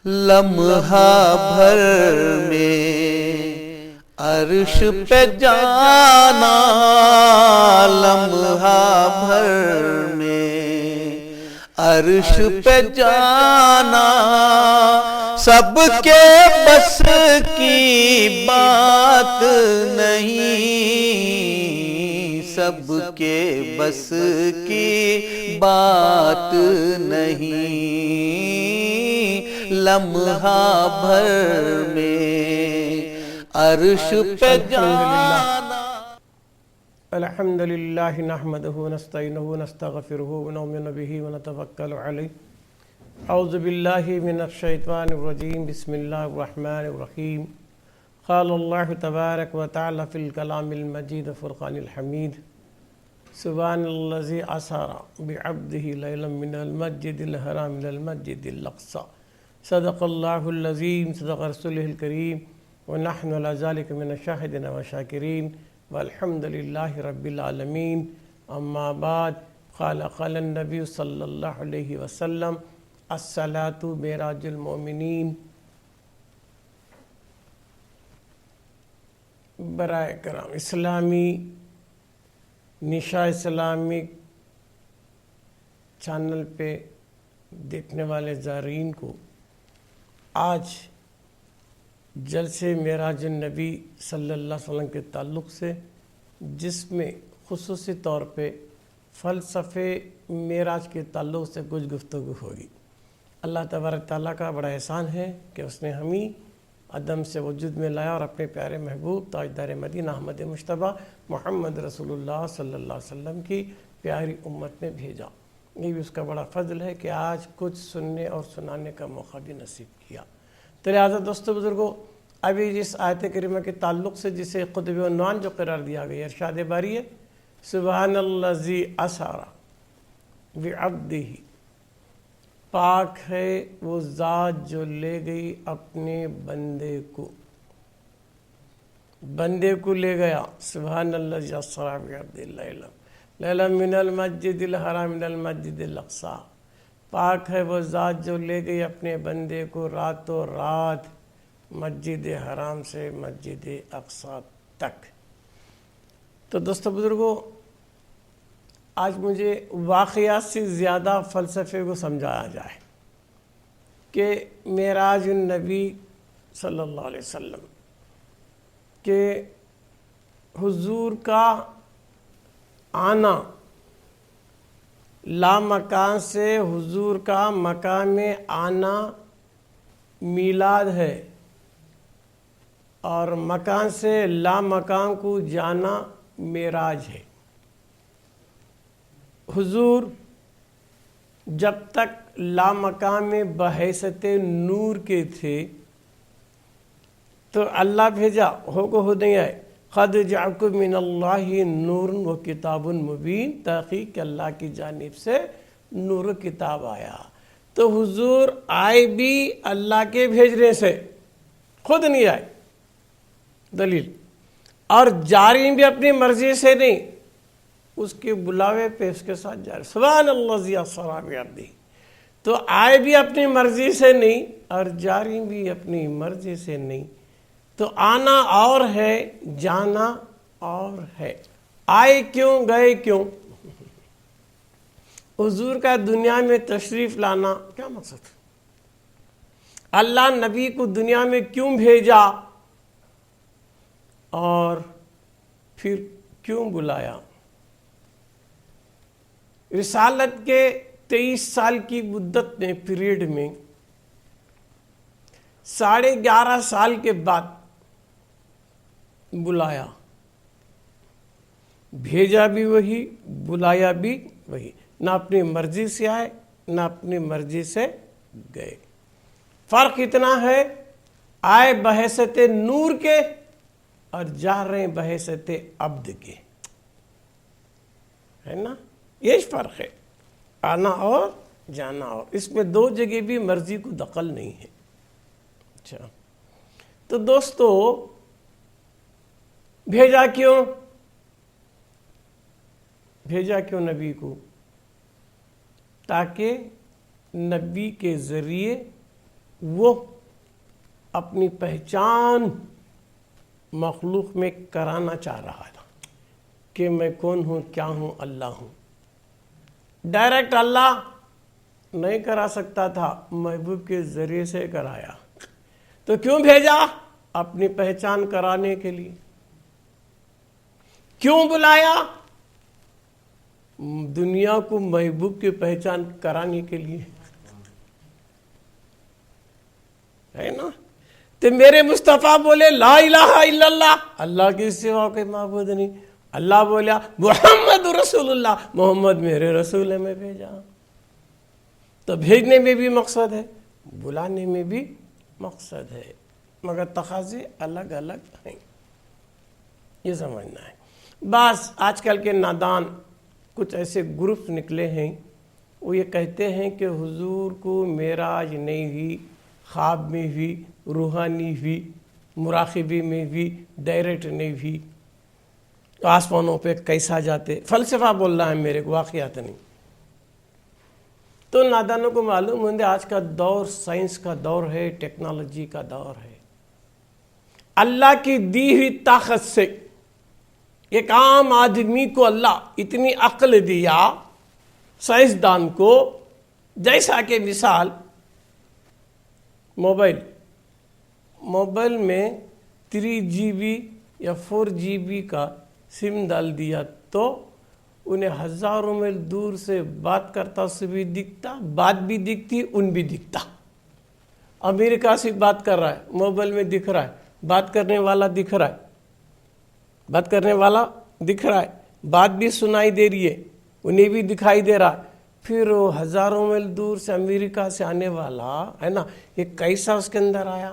لمحہ بھر میں عرش پہ جانا، لمحہ بھر میں عرش پہ جانا، سب کے بس کی بات نہیں، سب کے بس کی بات نہیں، لمحہ بھر میں عرش پہ جانا۔ الحمدللہ نحمدہ ونستعینہ ونستغفرہ ونؤمن بہ ونتوکل علیہ۔ اعوذ باللہ من الشیطان الرجیم، بسم اللہ الرحمن الرحیم۔ قال اللہ تبارک و تعالی فی الکلام المجید فرقان الحمید، سبحان الذی اسری بعبدہ لیلا من المسجد الحرام الی المسجد الاقصی، صدق اللہ العظیم، صدق رسولہ الکریم، ونحن علی ذلک من الشاہدین والشاکرین، والحمد للہ رب العالمین۔ اما بعد، قال النبی صلی اللہ علیہ وسلم، الصلاۃ معراج المؤمنین۔ برائے کرام، اسلامی نشا اسلامک چینل پہ دیکھنے والے زائرین کو آج جلسے معراج النبی صلی اللہ علیہ وسلم کے تعلق سے، جس میں خصوصی طور پہ فلسفے معراج کے تعلق سے کچھ گفتگو ہوگی۔ اللہ تبارک تعالیٰ کا بڑا احسان ہے کہ اس نے ہمیں عدم سے وجود میں لایا اور اپنے پیارے محبوب تاجدار مدینہ احمد مجتبیٰ محمد رسول اللہ صلی اللہ علیہ وسلم کی پیاری امت میں بھیجا۔ یہ بھی اس کا بڑا فضل ہے کہ آج کچھ سننے اور سنانے کا موقع بھی نصیب کیا۔ تو لہٰذا دوستو بزرگوں، ابھی جس آیت کریمہ کے تعلق سے جسے قطب عنوان جو قرار دیا گیا، ارشاد باری ہے، سبحان الذی اسری بعبدہ، پاک ہے وہ ذات جو لے گئی اپنے بندے کو، بندے کو لے گیا۔ سبحان الذی اسری بعبدہ لیلا من المسجد الحرام الی المسجد الاقصی، پاک ہے وہ ذات جو لے گئی اپنے بندے کو راتوں رات مسجد حرام سے مسجد اقصی تک۔ تو دوستو بزرگوں، آج مجھے واقعات سے زیادہ فلسفے کو سمجھایا جائے کہ معراج النبی صلی اللہ علیہ وسلم کہ حضور کا آنا، لامکان سے حضور کا مکان میں آنا میلاد ہے، اور مکان سے لامکان کو جانا معراج ہے۔ حضور جب تک لامکان میں بحیثیت نور کے تھے تو اللہ بھیجا، ہو کو ہو نہیں آئے، قد جاءکم من اللہ نور و کتاب مبین، تحقیق کہ اللہ کی جانب سے نور و کتاب آیا۔ تو حضور آئے بھی اللہ کے بھیجنے سے، خود نہیں آئے، دلیل، اور جاری بھی اپنی مرضی سے نہیں، اس کے بلاوے پہ اس کے ساتھ جاری، سبحان الذی اسری بعبدہ۔ تو آئے بھی اپنی مرضی سے نہیں اور جاری بھی اپنی مرضی سے نہیں۔ تو آنا اور ہے، جانا اور ہے۔ آئے کیوں، گئے کیوں؟ حضور کا دنیا میں تشریف لانا کیا مقصد؟ اللہ نبی کو دنیا میں کیوں بھیجا اور پھر کیوں بلایا؟ رسالت کے 23 سال کی مدت میں، پیریڈ میں، 11.5 سال کے بعد بلایا، بھیجا بھی وہی، بلایا بھی وہی، نہ اپنی مرضی سے آئے نہ اپنی مرضی سے گئے۔ فرق اتنا ہے، آئے بحیثیت نور کے اور جا رہے ہیں بحیثیت عبد کے، ہے نا؟ یہ فرق ہے، آنا اور جانا اور۔ اس میں دو جگہ بھی مرضی کو دخل نہیں ہے۔ اچھا، تو دوستو بھیجا کیوں؟ بھیجا کیوں نبی کو؟ تاکہ نبی کے ذریعے وہ اپنی پہچان مخلوق میں کرانا چاہ رہا تھا کہ میں کون ہوں، کیا ہوں، اللہ ہوں۔ ڈائریکٹ اللہ نہیں کرا سکتا تھا، محبوب کے ذریعے سے کرایا۔ تو کیوں بھیجا؟ اپنی پہچان کرانے کے لیے۔ کیوں بلایا؟ دنیا کو محبوب کی پہچان کرانے کے لیے، ہے نا؟ تو میرے مصطفیٰ بولے لا الہ الا اللہ، اللہ کے سوا کوئی معبود نہیں۔ اللہ بولا محمد رسول اللہ، محمد میرے رسول ہے، میں بھیجا۔ تو بھیجنے میں بھی مقصد ہے، بلانے میں بھی مقصد ہے، مگر تقاضے الگ الگ ہیں، یہ سمجھنا ہے۔ بعض آج کل کے نادان کچھ ایسے گروپ نکلے ہیں، وہ یہ کہتے ہیں کہ حضور کو معراج نہیں ہوئی، خواب میں ہوئی، روحانی ہوئی، مراقبے میں ہوئی، ڈائریکٹ نہیں ہوئی، تو آسمانوں پہ کیسا جاتے؟ فلسفہ بول رہا ہے، میرے کو واقعات نہیں۔ تو نادانوں کو معلوم ہے آج کا دور سائنس کا دور ہے، ٹیکنالوجی کا دور ہے۔ اللہ کی دی ہوئی طاقت سے ایک عام آدمی کو اللہ اتنی عقل دیا، سائنسدان کو، جیسا کہ مثال موبائل میں 3GB یا 4GB کا سم ڈال دیا تو انہیں ہزاروں میل دور سے بات کرتا اس سے بھی دکھتا، بات بھی دکھتی، ان بھی دکھتا۔ امریکہ سے بات کر رہا ہے، موبائل میں دکھ رہا ہے، بات کرنے والا دکھ رہا ہے، بات بھی سنائی دے رہی ہے، انہیں بھی دکھائی دے رہا ہے۔ پھر وہ ہزاروں میل دور سے امریکہ سے آنے والا ہے نا، یہ کیسا اس کے اندر آیا؟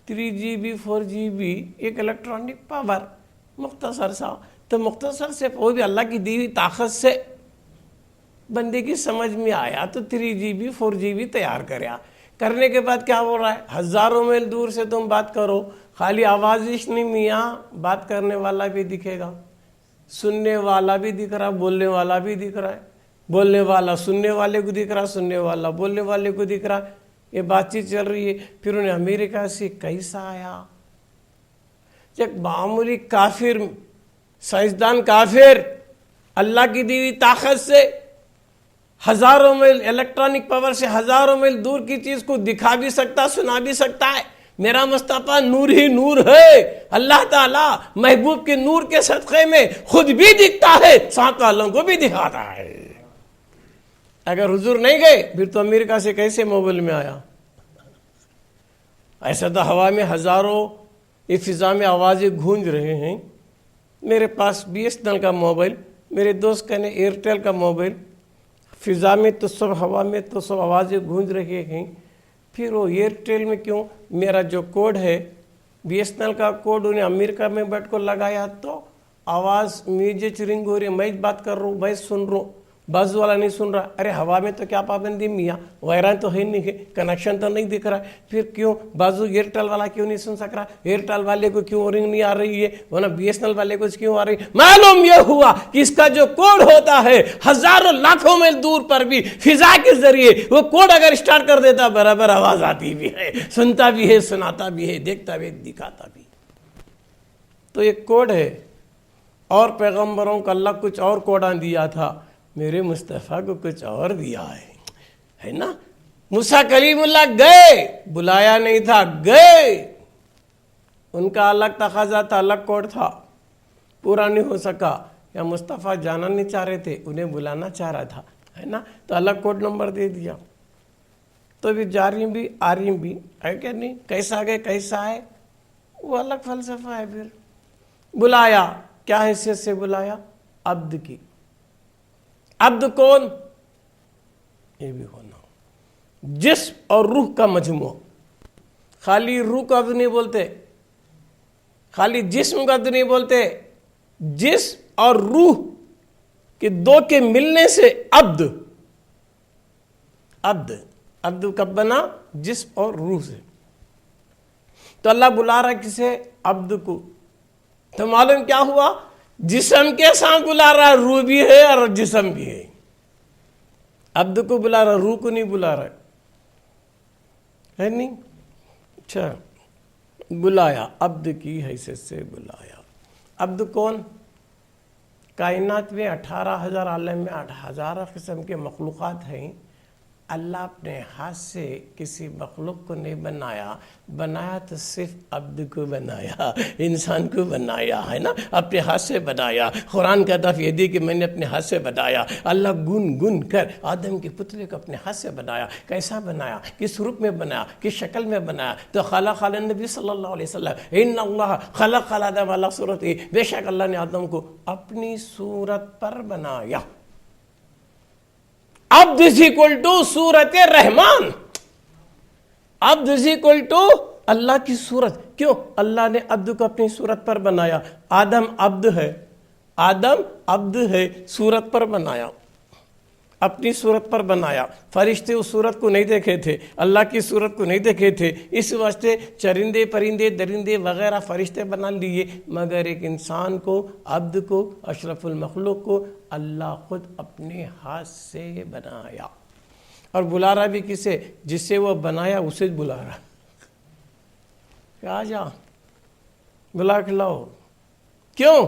3GB 4GB ایک الیکٹرانک پاور، مختصر سا، تو مختصر سے وہ بھی اللہ کی دی ہوئی طاقت سے بندے کی سمجھ میں آیا تو 3GB 4GB تیار کرنے کے بعد کیا ہو رہا ہے؟ ہزاروں میل دور سے تم بات کرو، خالی آواز ہی نہیں میاں، بات کرنے والا بھی دکھے گا، سننے والا بھی دکھ رہا، بولنے والا بھی دکھ رہا ہے، بولنے والا سننے والے کو دکھ رہا، سننے والا بولنے والے کو دکھ رہا، یہ بات چیت چل رہی ہے۔ پھر انہیں امریکہ سے کیسا آیا؟ ایک معمولی کافر، سائنسدان کافر، اللہ کی دی ہوئی طاقت سے ہزاروں میل الیکٹرانک پاور سے ہزاروں میل دور کی چیز کو دکھا بھی سکتا، سنا بھی سکتا ہے۔ میرا مصطفیٰ نور ہی نور ہے، اللہ تعالیٰ محبوب کے نور کے صدقے میں خود بھی دکھتا ہے، سات والوں کو بھی دکھاتا ہے۔ اگر حضور نہیں گئے پھر تو امریکہ سے کیسے موبائل میں آیا؟ ایسا تو ہوا میں ہزاروں فضا میں آوازیں گونج رہے ہیں۔ میرے پاس BSNL کا موبائل، میرے دوست کہنے ایئرٹیل کا موبائل، فضا میں تو سب، ہوا میں تو سب آوازیں گونج رہے ہیں۔ پھر وہ ایئرٹیل میں کیوں؟ میرا جو کوڈ ہے BSNL کا کوڈ انہیں امریکہ میں بیٹھ کر لگایا تو آواز میجے رنگ ہو رہی ہے، میں بات کر رہا ہوں، میں سن رہا ہوں، بازو والا نہیں سن رہا۔ ارے ہوا میں تو کیا پابندی میاں، وائران تو ہے نہیں ہے، کنیکشن تو نہیں دکھ رہا ہے، پھر کیوں بازو ایئرٹیل والا کیوں نہیں سن سک رہا؟ ایئرٹیل والے کو کیوں رنگ نہیں آ رہی ہے، ورنہ BSNL والے کو کیوں آ رہی؟ معلوم یہ ہوا کہ اس کا جو کوڈ ہوتا ہے ہزاروں لاکھوں میل دور پر بھی فضا کے ذریعے وہ کوڈ اگر اسٹارٹ کر دیتا برابر آواز آتی بھی ہے، سنتا بھی ہے، سناتا بھی ہے، دیکھتا بھی، دکھاتا بھی۔ تو یہ کوڈ ہے، اور پیغمبروں کو اللہ کچھ اور کوڈاں دیا تھا، میرے مصطفیٰ کو کچھ اور دیا ہے نا۔ موسیٰ کلیم اللہ گئے، بلایا نہیں تھا، گئے، ان کا الگ تقاضا تھا، الگ کوڈ تھا، پورا نہیں ہو سکا، یا مصطفیٰ جانا نہیں چاہ رہے تھے، انہیں بلانا چاہ رہا تھا، ہے نا، تو الگ کوڈ نمبر دے دیا۔ تو بھی جا رہی بھی آ رہی بھی ہے کہ نہیں، کیسا گئے کیسا ہے وہ الگ فلسفہ ہے۔ پھر بلایا، کیا حیثیت سے بلایا؟ عبد کی۔ عبد کون؟ یہ بھی ہونا جسم اور روح کا مجموعہ۔ خالی روح کا عبد نہیں بولتے، خالی جسم کا عبد نہیں بولتے، جسم اور روح کے دو کے ملنے سے عبد کب بنا؟ جسم اور روح سے۔ تو اللہ بلا رہا کسے؟ عبد کو۔ تو معلوم کیا ہوا؟ جسم کے ساتھ بلا رہا ہے، روح بھی ہے اور جسم بھی ہے۔ عبد کو بلا رہا، روح کو نہیں بلا رہا۔ ہے نہیں. اچھا بلایا عبد کی حیثیت سے بلایا. عبد کون؟ کائنات میں 18,000 عالم میں 8,000 قسم کے مخلوقات ہیں. اللہ اپنے ہاتھ سے کسی مخلوق کو نہیں بنایا، بنایا تو صرف عبد کو بنایا، انسان کو بنایا، ہے نا، اپنے ہاتھ سے بنایا. قرآن کا دف یہ دی کہ میں نے اپنے ہاتھ سے بنایا. اللہ گن گن کر آدم کے پتلے کو اپنے ہاتھ سے بنایا. کیسا بنایا؟ کس روپ میں بنایا؟ کس شکل میں بنایا؟ تو خلق النبی صلی اللہ علیہ وسلم ان اللہ خلق آدم علی صورتہ، بے شک اللہ نے آدم کو اپنی صورت پر بنایا. عبد از اکول ٹو صورت رحمان. عبد از اکول ٹو اللہ کی صورت. کیوں؟ اللہ نے عبد کو اپنی صورت پر بنایا. آدم عبد ہے، آدم عبد ہے، صورت پر بنایا، اپنی صورت پر بنایا. فرشتے اس صورت کو نہیں دیکھے تھے، اللہ کی صورت کو نہیں دیکھے تھے، اس واسطے چرندے پرندے درندے وغیرہ فرشتے بنا لیے، مگر ایک انسان کو، عبد کو، اشرف المخلوق کو اللہ خود اپنے ہاتھ سے بنایا. اور بلا رہا بھی کسے؟ جس سے وہ بنایا اسے بلا رہا. آ جا بلا کے لاؤ. کیوں؟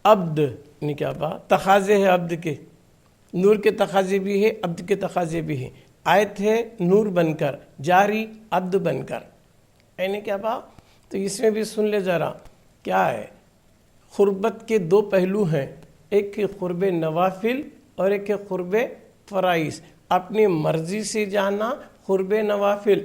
عبد نے کیا بات؟ تقاضے ہے عبد کے، نور کے تقاضے بھی ہے، عبد کے تقاضے بھی ہیں. آیت ہے نور بن کر، جاری عبد بن کر. یعنی کیا بات؟ تو اس میں بھی سن لے ذرا کیا ہے. قربت کے دو پہلو ہیں، ایک ہے قرب نوافل اور ایک ہے قرب فرائض. اپنی مرضی سے جانا قرب نوافل،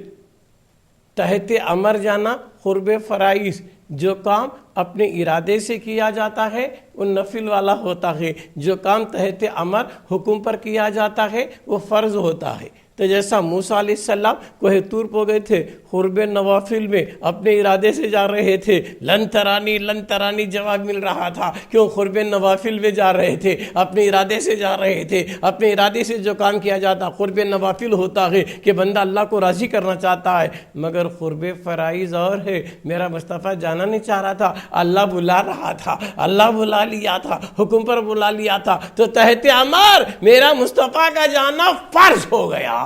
تحت امر جانا قرب فرائض. جو کام اپنے ارادے سے کیا جاتا ہے وہ نفل والا ہوتا ہے، جو کام تحت امر حکم پر کیا جاتا ہے وہ فرض ہوتا ہے. تو جیسا موسیٰ علیہ السلام کوہ طور پہ گئے تھے، قرب نوافل میں اپنے ارادے سے جا رہے تھے، لن ترانی جواب مل رہا تھا. کیوں؟ قرب نوافل میں جا رہے تھے، اپنے ارادے سے جا رہے تھے. اپنے ارادے سے جو کام کیا جاتا قرب نوافل ہوتا ہے کہ بندہ اللہ کو راضی کرنا چاہتا ہے. مگر قرب فرائض اور ہے. میرا مصطفیٰ جانا نہیں چاہ رہا تھا، اللہ بلا رہا تھا، اللہ بلا لیا تھا، حکم پر بلا لیا تھا، تو تحت امر میرا مصطفیٰ کا جانا فرض ہو گیا.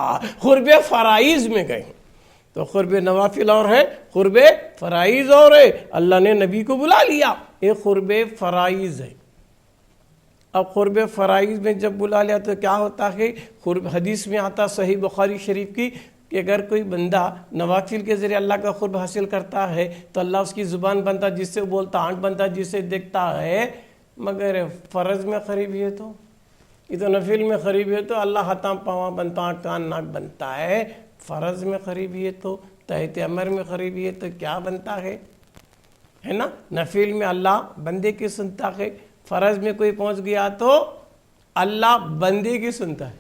قرب فرائض میں گئے. تو قرب نوافل اور ہے، قرب فرائض اور ہے. اللہ نے نبی کو بلا لیا، یہ قرب فرائض ہے. اب قرب فرائض میں جب بلا لیا تو کیا ہوتا ہے؟ حدیث میں آتا صحیح بخاری شریف کی کہ اگر کوئی بندہ نوافل کے ذریعے اللہ کا قرب حاصل کرتا ہے تو اللہ اس کی زبان بنتا، جس سے بولتا، آنکھ بنتا جس سے دیکھتا ہے. مگر فرض میں قریبی ہے تو یہ تو نفل میں قریبی ہے تو اللہ ہاتھاں پاواں بنتا، کان ناک بنتا ہے. فرض میں قریبی ہے تو، تحت امر میں قریبی ہے تو کیا بنتا ہے نا. نفل میں اللہ بندے کی سنتا ہے، فرض میں کوئی پہنچ گیا تو اللہ بندے کی سنتا ہے.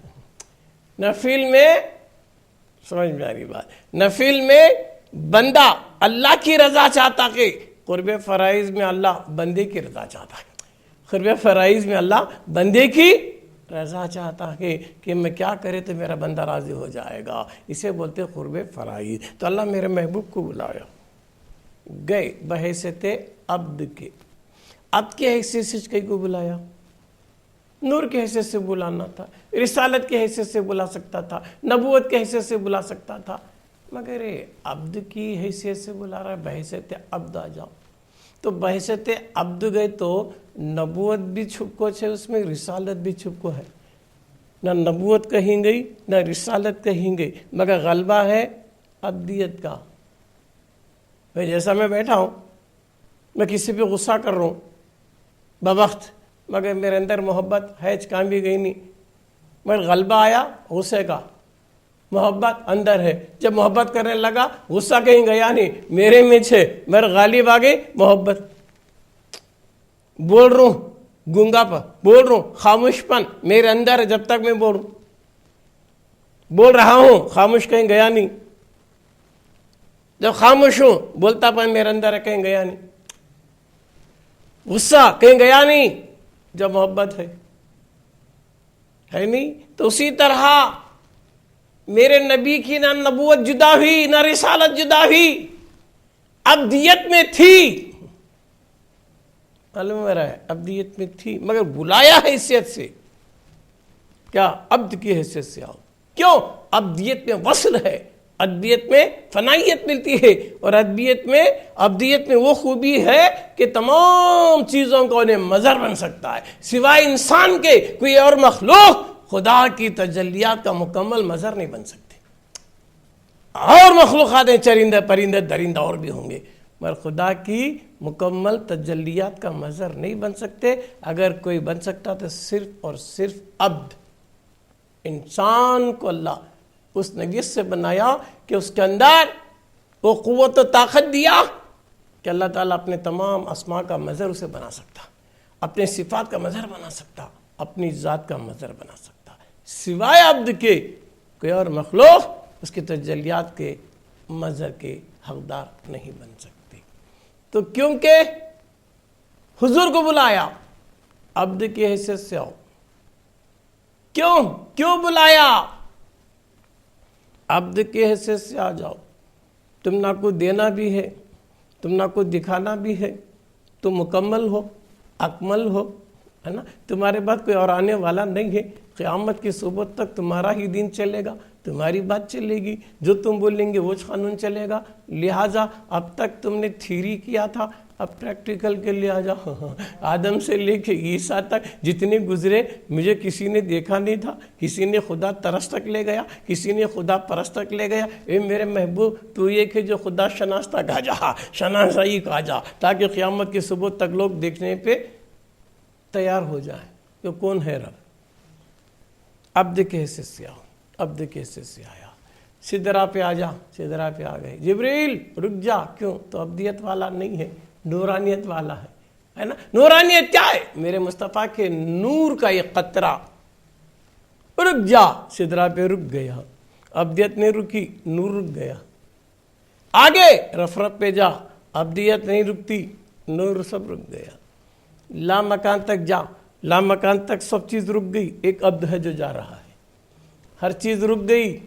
نفل میں سمجھ میں آ رہی بات، نفل میں بندہ اللہ کی رضا چاہتا ہے، قرب فرائض میں اللہ بندے کی رضا چاہتا ہے. قرب فرائض میں اللہ بندے کی رضا چاہتا ہے کہ میں کیا کرے تو میرا بندہ راضی ہو جائے گا. اسے بولتے قرب فرائض. تو اللہ میرے محبوب کو بلایا، گئے بحیثیت عبد کے. عبد کے حیثیت سے کئی کو بلایا، نور کے حیثیت سے بلانا تھا، رسالت کے حیثیت سے بلا سکتا تھا، نبوت کے حیثیت سے بلا سکتا تھا، مگر عبد کی حیثیت سے بلا رہا ہے. بحیثیت عبد آ جاؤ. تو بحیثیت عبد گئے تو نبوت بھی چھپ کو ہے، اس میں رسالت بھی چھپ کو ہے. نہ نبوت کہیں گئی نہ رسالت کہیں گئی، مگر غلبہ ہے عبدیت کا. بھائی جیسا میں بیٹھا ہوں، میں کسی پہ غصہ کر رہا ہوں بوقت، مگر میرے اندر محبت ہے، کام بھی گئی نہیں، مگر غلبہ آیا غصے کا، محبت اندر ہے. جب محبت کرنے لگا غصہ کہیں گیا نہیں، میرے میں چھے، میرے غالب آ گئی محبت. بول رہا ہوں گنگا پر، بول رہا ہوں خاموش پن میرے اندر ہے. جب تک میں بول رہا ہوں خاموش کہیں گیا نہیں. جب خاموش ہوں بولتا پن میرے اندر ہے، کہیں گیا نہیں. غصہ کہیں گیا نہیں جب محبت ہے نہیں. تو اسی طرح میرے نبی کی نہ نبوت جدا ہوئی نہ رسالت جدا ہوئی، عبدیت میں تھی. معلوم ہے عبدیت میں تھی، مگر بلایا حیثیت سے. کیا؟ عبد کی حیثیت سے آؤ. کیوں؟ عبدیت میں وصل ہے، ابدیت میں فنائیت ملتی ہے، اور ابدیت میں وہ خوبی ہے کہ تمام چیزوں کو انہیں مظہر بن سکتا ہے۔ سوائے انسان کے کوئی اور مخلوق خدا کی تجلیات کا مکمل مظہر نہیں بن سکتے۔ اور مخلوقات ہیں، چرندے پرندے درندہ اور بھی ہوں گے، مگر خدا کی مکمل تجلیات کا مظہر نہیں بن سکتے۔ اگر کوئی بن سکتا تو صرف اور صرف عبد، انسان کو اللہ اس نگیس سے بنایا کہ اس کے اندر وہ قوت و طاقت دیا کہ اللہ تعالیٰ اپنے تمام اسماء کا مظہر اسے بنا سکتا، اپنے صفات کا مظہر بنا سکتا، اپنی ذات کا مظہر بنا سکتا۔ سوائے عبد کے کوئی اور مخلوق اس کی تجلیات کے مظہر کے حقدار نہیں بن سکتے۔ تو کیونکہ حضور کو بلایا عبد کی حیثیت سے آؤ، کیوں بلایا؟ عبد کی حیثیت سے آ جاؤ، تم نہ کو دینا بھی ہے، تم نہ کو دکھانا بھی ہے، تم مکمل ہو، اکمل ہو، ہے نا، تمہارے بعد کوئی اور آنے والا نہیں ہے، قیامت کی صبح تک تمہارا ہی دین چلے گا، تمہاری بات چلے گی، جو تم بولیں گے وہ قانون چلے گا۔ لہٰذا اب تک تم نے تھیری کیا تھا، اب پریکٹیکل کے لیے آ جاؤ۔ آدم سے لے کے عیسیٰ تک جتنے گزرے، مجھے کسی نے دیکھا نہیں تھا، کسی نے خدا ترس تک لے گیا، کسی نے خدا پرست تک لے گیا۔ اے میرے محبوب، تو یہ کہ جو خدا شناس تک آ جا، شناسائی کا آ جا، تاکہ قیامت کی صبح تک لوگ دیکھنے پہ تیار ہو جائیں کہ کون ہے رب۔ عبد کے حصے سے آؤ، عبد کے حصے سے آیا، سدرا پہ آ جا، سدرا پہ آ گئے۔ جبریل رک جا، کیوں؟ تو عبدیت والا نہیں ہے، نورانیت والا ہے نا۔ نورانیت کیا ہے؟ میرے مصطفیٰ کے نور کا ایک قطرہ۔ رک جا، سدرا پہ رک گیا، عبدیت نہیں رکی، نور رک گیا۔ آگے رفرف پہ جا، عبدیت نہیں رکتی، نور سب رک گیا۔ لا مکان تک جا، لا مکان تک سب چیز رک گئی، ایک عبد ہے جو جا رہا ہے۔ ہر چیز رک گئی،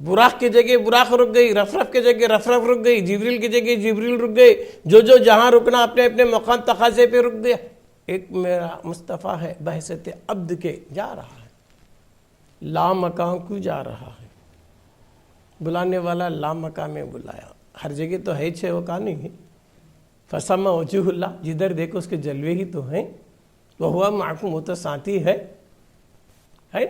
براق کی جگہ براق رک گئی، رفرف کی جگہ رفرف رک گئی، جبریل کی جگہ جبریل رک گئے، جو جہاں رکنا اپنے اپنے مقام تقاضے پہ رک گیا۔ ایک میرا مصطفیٰ ہے بحیثیت عبد کے جا رہا ہے، لا مکان کو جا رہا ہے۔ بلانے والا لا مکان میں بلایا، ہر جگہ تو ہے چھے وہ کا نہیں ہے۔ فسما وجہ اللہ، جدھر دیکھو اس کے جلوے ہی تو ہیں۔ وہوا معکم، وہ تو ساتھی ہے نہیں؟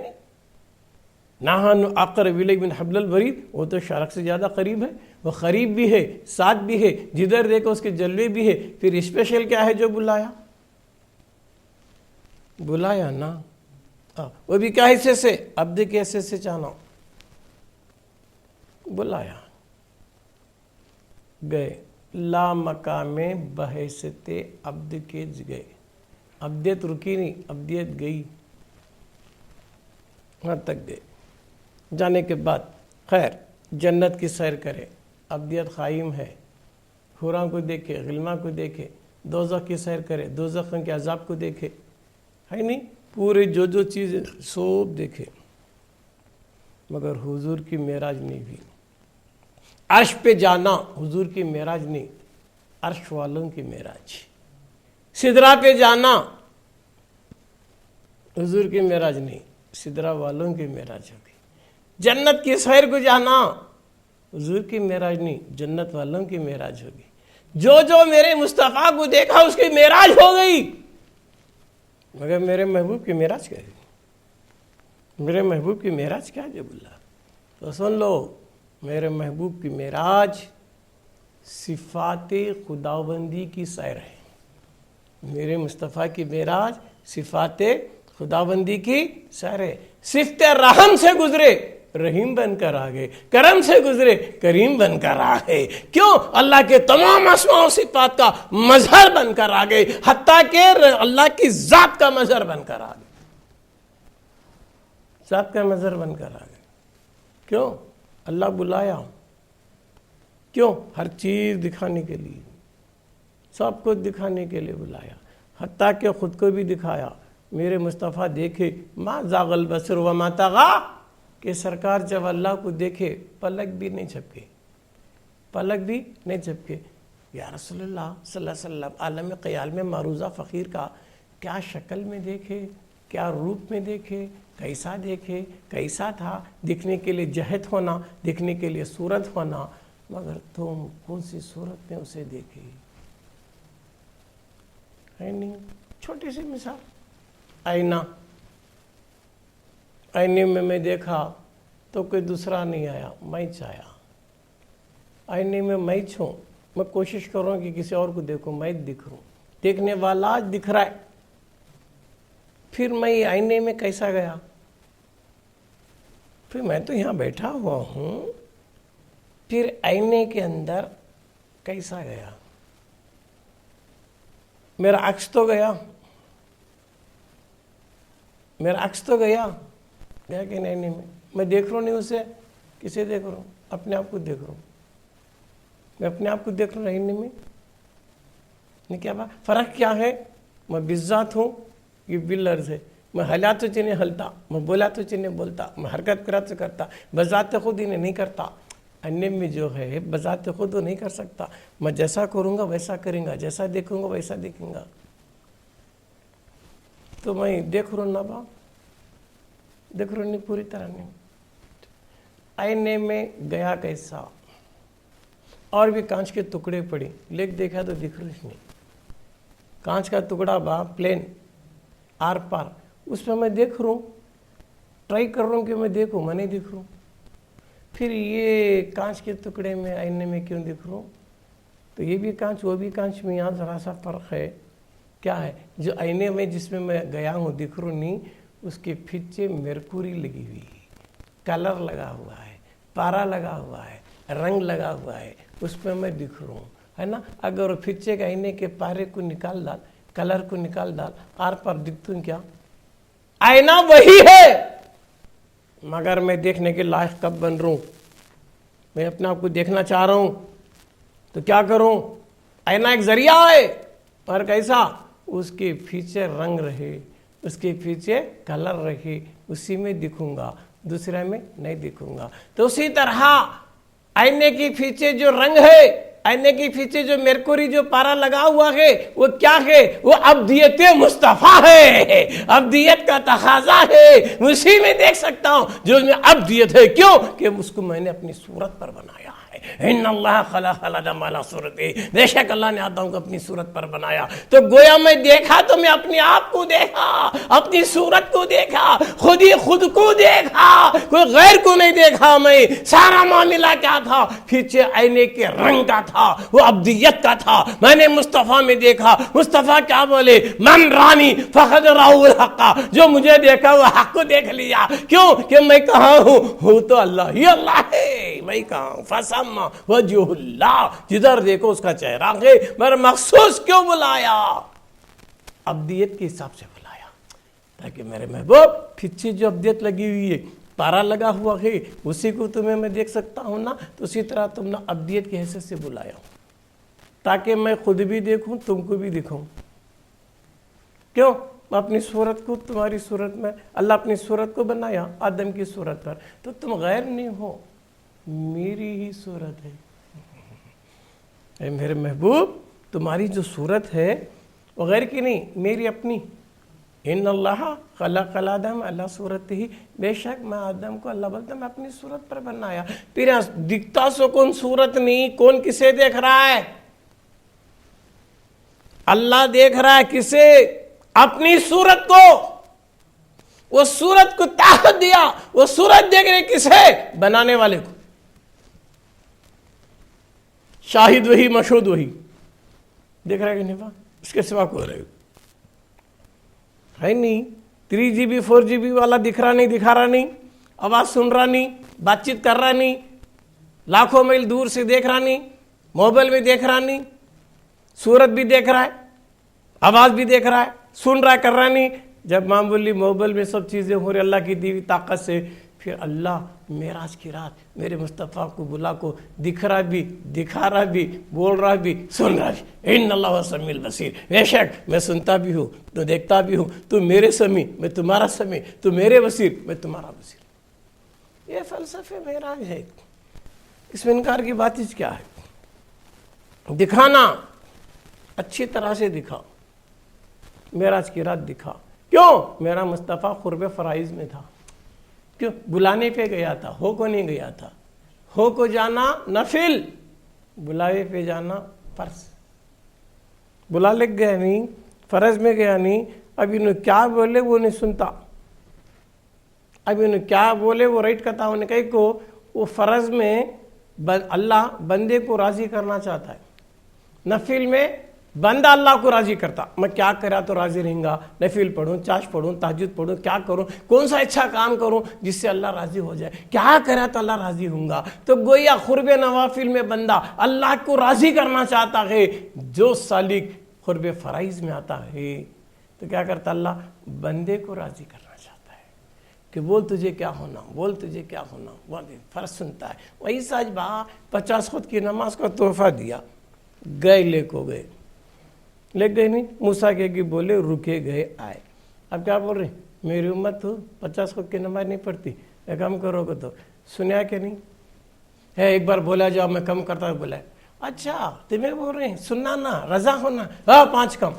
نحن اقرب الیہ من حبل الورید، وہ تو شرک سے زیادہ قریب ہے، وہ قریب بھی ہے، ساتھ بھی ہے، جدھر دیکھو اس کے جلوے بھی ہے۔ پھر اسپیشل کیا ہے جو بلایا نا، وہ بھی کیا حصے سے؟ عبد کے حصے سے چاہنا، بلایا، گئے لا مقام میں بحیثیت عبد کے گئے۔ عبدیت رکی نہیں، عبدیت گئی، وہاں تک گئے۔ جانے کے بعد خیر جنت کی سیر کرے، عبدیت قائم ہے، حوراں کو دیکھے، غلماں کو دیکھے، دوزخ کی سیر کرے، دوزخ کے عذاب کو دیکھے، ہے نہیں، پورے جو چیزیں سب دیکھے، مگر حضور کی معراج نہیں ہوئی۔ عرش پہ جانا حضور کی معراج نہیں، عرش والوں کی معراج۔ سدرا پہ جانا حضور کی معراج نہیں، سدرا والوں کی معراج ہوگی۔ جنت کی سیر کو جانا حضور کی معراج نہیں، جنت والوں کی معراج ہوگی۔ جو میرے مصطفیٰ کو دیکھا اس کی معراج ہو گئی، مگر میرے محبوب کی معراج کیا ہے؟ میرے محبوب کی معراج کیا ہے؟ بولا تو سن لو، میرے محبوب کی معراج صفات خداوندی کی سیر ہے۔ میرے مصطفیٰ کی معراج صفات خداوندی کی سیر ہے۔ صفت رحم سے گزرے، رحیم بن کر آگے، کرم سے گزرے، کریم بن کر آگے۔ کیوں؟ اللہ کے تمام اسماء و صفات کا مظہر بن کر آگے، حتیٰ کہ اللہ کی ذات کا مظہر بن کر آگے، ذات کا مظہر بن کر آگے۔ کیوں؟ اللہ بلایا، کیوں؟ ہر چیز دکھانے کے لیے، سب کچھ دکھانے کے لیے بلایا، حتیٰ کہ خود کو بھی دکھایا۔ میرے مصطفیٰ دیکھے، ما زاغ البصر وما طغی، کہ سرکار جب اللہ کو دیکھے پلک بھی نہیں جھپکے، پلک بھی نہیں جھپکے۔ یا رسول اللہ صلی اللہ علیہ وسلم عالم قیال میں معروضہ فقیر کا کیا شکل میں دیکھے، کیا روپ میں دیکھے، کیسا تھا، دکھنے کے لیے جہت ہونا، دکھنے کے لیے صورت ہونا، مگر تم کون سی صورت میں اسے دیکھے ہے نہیں۔ چھوٹی سی مثال، آئینہ، آئینے میں دیکھا تو کوئی دوسرا نہیں آیا، میں آیا۔ آئینے میں ہوں، میں کوشش کروں کہ کسی اور کو دیکھوں، میں دکھ رہا ہوں، دیکھنے والا دکھ رہا ہے، پھر میں آئینے میں کیسا گیا؟ پھر میں تو یہاں بیٹھا ہوا ہوں، پھر آئینے کے اندر کیسا گیا؟ میرا عکس تو گیا، گیا کہ نہیں؟ میں دیکھ رہا ہوں، نہیں اسے، کسے دیکھ رہا ہوں؟ اپنے آپ کو دیکھ رہا ہوں، میں اپنے آپ کو دیکھ رہا ہوں نہیں کیا بات؟ فرق کیا ہے؟ میں بذات ہوں، یہ باللرز ہے، میں ہلا تو چنے ہلتا، میں بولا تو چنے بولتا، میں حرکت کرا تو کرتا، بذات خود انہیں نہیں کرتا۔ انیم میں جو ہے بذات خود وہ نہیں کر سکتا، میں جیسا کروں گا ویسا کریں گا، جیسا دیکھوں گا ویسا دیکھیں گا۔ تو میں دیکھ رہا ہوں نا با، دیکھ رہا ہوں نہیں، پوری طرح نہیں۔ آئینے میں گیا کیسا؟ اور بھی کانچ کے ٹکڑے پڑے، لیک دیکھا تو دکھ رہی نہیں، کانچ کا ٹکڑا با پلین آر پار، اس میں دیکھ رہا ہوں، ٹرائی کر رہا ہوں کہ میں دیکھوں، میں نہیں دیکھ رہا ہوں۔ پھر یہ کانچ کے ٹکڑے میں آئینے میں کیوں دیکھ رہا ہوں؟ تو یہ بھی کانچ وہ بھی کانچ میں یہاں ذرا سا فرق ہے۔ کیا ہے؟ جو آئینے میں جس میں گیا ہوں دکھ رہا ہوں نہیں، اس کے پیچھے مرکوری لگی ہوئی ہے، کلر لگا ہوا ہے، پارا لگا ہوا ہے، رنگ لگا ہوا ہے، اس پہ میں دکھ رہا ہوں، ہے نا؟ اگر وہ پیچھے کے آئینے کے پارے کو نکال ڈال، کلر کو نکال ڈال، آر پر دکھتوں کیا؟ آئینہ وہی ہے، مگر میں دیکھنے کے لائق کب بن رہا ہوں؟ میں اپنے آپ کو دیکھنا چاہ رہا ہوں تو کیا کروں؟ آئینہ ایک ذریعہ ہے، اور کیسا؟ اس کے پیچھے رنگ رہے، اس کے پیچھے کلر رہے، اسی میں دکھوں گا، دوسرے میں نہیں دکھوں گا۔ تو اسی طرح آئینے کے پیچھے جو رنگ ہے، آئینے کے پیچھے جو مرکوری جو پارا لگا ہوا ہے، وہ کیا ہے؟ وہ ابدیت مصطفیٰ ہے، ابدیت کا تقاضا ہے، اسی میں دیکھ سکتا ہوں جو میں ابدیت ہے۔ کیوں کہ اس کو میں نے اپنی صورت پر بنایا ہے۔ ان اللہ خلق آدم علی صورتہ، بے شک اللہ نے آدم کو اپنی صورت پر بنایا۔ تو گویا میں دیکھا تو میں اپنے آپ کو دیکھا، اپنی صورت کو دیکھا، خود ہی خود کو دیکھا، کوئی غیر کو نہیں دیکھا۔ میں سارا معاملہ کیا تھا؟ پیچھے آئینے کے رنگ کا تھا، وہ ابدیت کا تھا۔ میں نے مصطفیٰ میں دیکھا، مصطفیٰ کیا بولے؟ من رانی فقد رأى الحق، جو مجھے دیکھا وہ حق کو دیکھ لیا۔ کیوں کہ میں کہاں ہوں تو اللہ ہی اللہ ہے، میں کہاں ہوں؟ فسمى وجه اللہ، جدھر دیکھو اس کا چہرہ ہے۔ میرا مخصوص کیوں بلایا؟ ابدیت کے حساب سے بلایا، تاکہ میرے محبوب پیچھے جو ابدیت لگی ہوئی ہے، پارا لگا ہوا ہے، اسی کو تمہیں میں دیکھ سکتا ہوں نا، تو اسی طرح تم نے ابدیت کی حیثیت سے بلایا ہوں، تاکہ میں خود بھی دیکھوں، تم کو بھی دکھاؤں۔ کیوں؟ میں اپنی صورت کو تمہاری صورت میں، اللہ اپنی صورت کو بنایا آدم کی صورت پر، تو تم غیر نہیں ہو، میری ہی صورت ہے۔ اے میرے محبوب، تمہاری جو صورت ہے وہ غیر کی نہیں، میری اپنی۔ ان اللہ خلق آدم علی صورتہ، بے شک میں آدم کو، اللہ بولتا میں اپنی صورت پر بنایا۔ پھر دکھتا سو کون صورت نہیں، کون کسے دیکھ رہا ہے؟ اللہ دیکھ رہا ہے کسے؟ اپنی صورت کو۔ وہ صورت کو طاقت دیا، وہ صورت دیکھ رہے کسے؟ بنانے والے کو۔ شاہد وہی، مشہود وہی، دیکھ رہا ہے کہ نہیں؟ اس کے سوا کوئی رہے ہے نہیں۔ 3GB 4GB والا دکھ رہا نہیں، دکھا رہا نہیں، آواز سن رہا نہیں، بات چیت کر رہا نہیں، لاکھوں میل دور سے دیکھ رہا نہیں، موبائل میں دیکھ رہا نہیں، صورت بھی دیکھ رہا ہے، آواز بھی دیکھ رہا ہے، سن رہا ہے، کر رہا نہیں۔ جب معمولی موبائل میں سب چیزیں ہو رہی اللہ کی دی ہوئی طاقت سے، پھر اللہ معراج کی رات میرے مصطفیٰ کو بلا کو دکھ رہا بھی، دکھا رہا بھی، بول رہا بھی، سن رہا بھی۔ ان اللہ سمیع البصیر، بے شک میں سنتا بھی ہوں تو دیکھتا بھی ہوں، تو میرے سمیع میں تمہارا سمیع، تو میرے بصیر میں تمہارا بصیر۔ یہ فلسفے معراج ہے، اس میں انکار کی بات ہی کیا ہے؟ دکھانا، اچھی طرح سے دکھا، معراج کی رات دکھا، کیوں؟ میرا مصطفیٰ قرب فرائض میں تھا. کیوں؟ بلانے پہ گیا تھا، ہو کو نہیں گیا تھا. ہو کو جانا نفل، بلاوے پہ جانا فرض. بلا لگ گیا نہیں، فرض میں گیا نہیں. اب انہوں کیا بولے وہ نہیں سنتا. اب انہوں کیا بولے وہ رائٹ کرتا. انہوں نے کہا کہ وہ فرض میں اللہ بندے کو راضی کرنا چاہتا ہے، نفل میں بندہ اللہ کو راضی کرتا. میں کیا کرا تو راضی رہیں گا، نفل پڑھوں، چاش پڑھوں، تہجد پڑھوں، کیا کروں، کون سا اچھا کام کروں جس سے اللہ راضی ہو جائے، کیا کرا تو اللہ راضی ہوں گا. تو گویا قرب نوافل میں بندہ اللہ کو راضی کرنا چاہتا ہے. جو سالک قرب فرائض میں آتا ہے تو کیا کرتا؟ اللہ بندے کو راضی کرنا چاہتا ہے کہ بول تجھے کیا ہونا، بول تجھے کیا ہونا. وہ فرض سنتا ہے. وہی ساج با 50 خود کی نماز کا تحفہ دیا، گئے لے کو گئے، لے گئے نہیں. موسیٰ کے بولے رکے گئے آئے. اب کیا بول رہے؟ میری امت تو 50 خود کی نماز نہیں پڑھتی، ایک کم کرو گے تو سنیا کہ نہیں ہے؟ ایک بار بولا جاؤ میں کم کرتا ہوں، بولا اچھا تمہیں بول رہے ہیں سننا نا، رضا ہونا. 5 کم.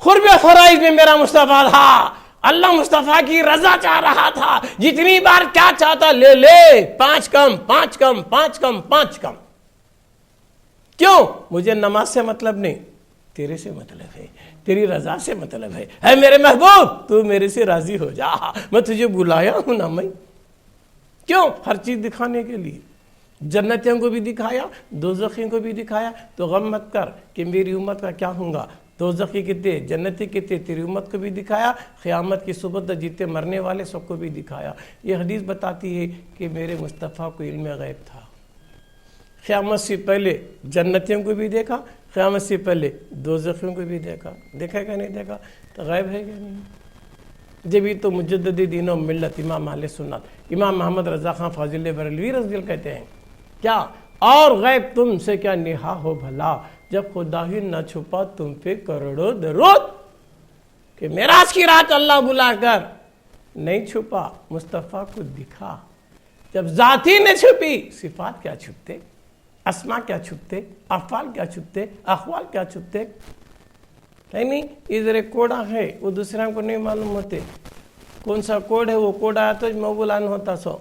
قرب فرائض میں میرا مصطفیٰ تھا، اللہ مصطفیٰ کی رضا چاہ رہا تھا. جتنی بار کیا چاہتا لے لے، 5 کم 5 کم 5 کم 5 کم. کیوں؟ مجھے نماز سے مطلب نہیں، تیرے سے مطلب ہے، تیری رضا سے مطلب ہے. اے میرے محبوب تو میرے سے راضی ہو جا، میں تجھے بلایا ہوں نا. میں کیوں؟ ہر چیز دکھانے کے لیے. جنتیوں کو بھی دکھایا، دوزخیوں کو بھی دکھایا. تو غم مت کر کہ میری امت کا کیا ہوں گا. دوزخی کتنے، جنتی کتنے، تیری امت کو بھی دکھایا. قیامت کی صبح جتنے مرنے والے سب کو بھی دکھایا. یہ حدیث بتاتی ہے کہ میرے مصطفیٰ کو علم غیب تھا. قیامت سے پہلے جنتیوں کو بھی دیکھا، قیامت سے پہلے دوزخیوں کو بھی دیکھا. دیکھا کہ نہیں دیکھا؟ تو غیب ہے کہ نہیں؟ جبھی تو مجدد دین و ملت امام اہل سنت امام محمد رضا خان فاضل بریلوی رضی اللہ کہتے ہیں کیا اور غیب تم سے کیا نہا ہو بھلا، جب خدا ہی نہ چھپا تم پہ کروڑوں درود. کہ معراج کی رات اللہ بلا کر نہیں چھپا، مصطفیٰ کو دکھا. جب ذات ہی نے چھپی، صفات کیا چھپتے، اسماء کیا چھپتے، افعال کیا چھپتے، اقوال کیا چھپتے. نہیں ادھر ایک کوڈا ہے وہ دوسرے کو نہیں معلوم ہوتے. کون سا کوڈ ہے؟ وہ کوڈ آیا تو موبائل ہوتا. سو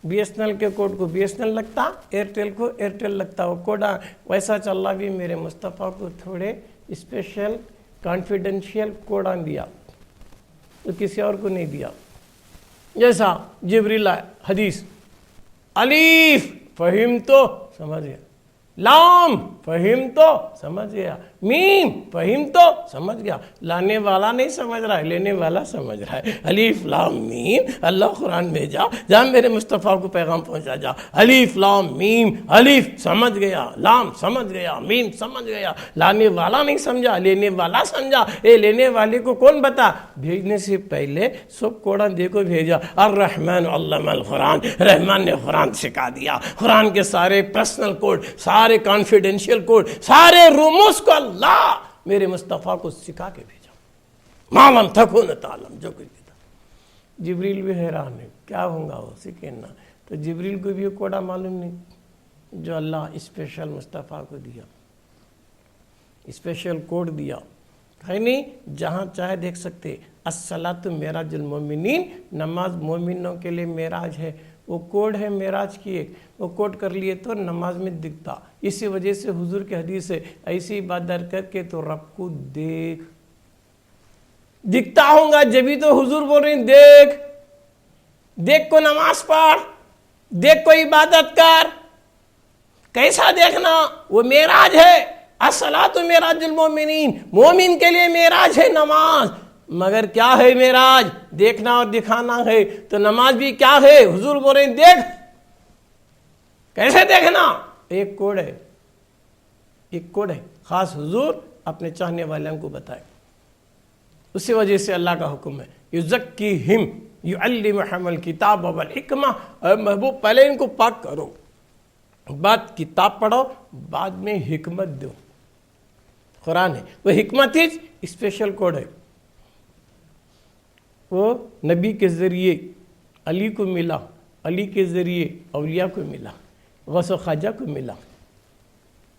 بی ایس این ایل کے کوڈ کو بی ایس این ایل لگتا، ایئرٹیل کو ایئرٹیل لگتا. وہ کوڈ ویسا چل رہا بھی میرے مصطفیٰ کو تھوڑے اسپیشل کانفیڈنشیل کوڈ آن دیا، تو کسی اور کو نہیں دیا. جیسا جبریل حدیث الف فہم تو سمجھ گیا، لام فہم تو سمجھ گیا، میم فہم تو سمجھ گیا. لانے والا نہیں سمجھ رہا ہے، لینے والا سمجھ رہا ہے. الف لام میم، اللہ قرآن بھیجا جہاں میرے مصطفیٰ کو پیغام پہنچا جا. الف لام میم، الف سمجھ گیا، لام سمجھ گیا، میم سمجھ گیا. لانے والا نہیں سمجھا، لینے والا سمجھا. اے لینے والے کو کون بتا؟ بھیجنے سے پہلے سب قرآن دے کو بھیجا. الرحمن علم القرآن، رحمان نے قرآن سکھا دیا. قرآن کے سارے پرسنل کوڈ، سارے کانفیڈنشیل کوڈ، سارے رموز کو اللہ میرے مصطفیٰ کو سکھا کے بھیجا. معلوم تکون تعلم، جو کچھ بھی تھا. جبریل بھی حیران ہے کیا ہوں گا وہ سکھنا. تو جبریل کو بھی کوڈا معلوم نہیں جو اللہ اسپیشل مصطفیٰ کو دیا، اسپیشل کوڈ دیا ہے. نہیں جہاں چاہے دیکھ سکتے. الصلاۃ معراج المومنین، نماز مومنوں کے لیے معراج ہے. وہ کوڈ ہے معراج کی ایک، وہ کوڈ کر لیے تو نماز میں دکھتا. اسی وجہ سے حضور کی حدیث ہے ایسی عبادت کر کے تو رب کو دیکھ. دکھتا ہوں گا جبھی تو حضور بول رہے ہیں دیکھ. دیکھ کو نماز پڑھ، دیکھ کو عبادت کر. کیسا دیکھنا؟ وہ معراج ہے. الصلاۃ معراج المومنین، مومن کے لیے معراج ہے نماز. مگر کیا ہے معراج؟ دیکھنا اور دکھانا ہے. تو نماز بھی کیا ہے؟ حضور بول رہے ہیں دیکھ. کیسے دیکھنا؟ ایک کوڈ ہے، ایک کوڈ ہے خاص حضور اپنے چاہنے والوں کو بتائے. اسی وجہ سے اللہ کا حکم ہے یزکیہم یعلمہم الکتاب والحکمہ. اے محبوب پہلے ان کو پاک کرو، بعد کتاب پڑھو، بعد میں حکمت دو. قرآن ہے وہ حکمت ہی اسپیشل کوڈ ہے. وہ نبی کے ذریعے علی کو ملا، علی کے ذریعے اولیاء کو ملا، غوث و خواجہ کو ملا.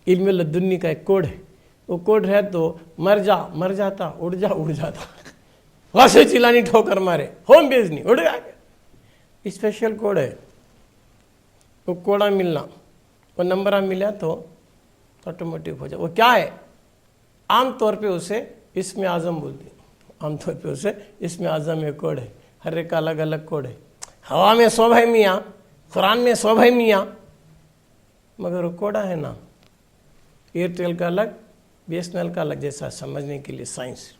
علم لدنی کا ایک کوڈ ہے. وہ کوڈ ہے تو مر جاتا، اڑ جاتا، وہاں سے چلانی ٹھوکر مارے، ہوم بیس نہیں، اڑ گیا۔ اسپیشل کوڈ ہے، وہ کوڑا ملنا، وہ نمبر ملا تو آٹومیٹک ہو جائے۔ وہ کیا ہے؟ عام طور پہ اسے اسم اعظم بولتے ہیں، عام طور پہ اسے اسم اعظم ایک کوڈ ہے، ہر ایک کا الگ الگ کوڈ ہے۔ ہوا میں 100 ہے میاں، قرآن میں 100 ہے میاں، مگر وہ کوڈا ہے نا، ایئرٹیل کا الگ، بی ایس این ایل کا الگ، جیسا سمجھنے کے لیے سائنس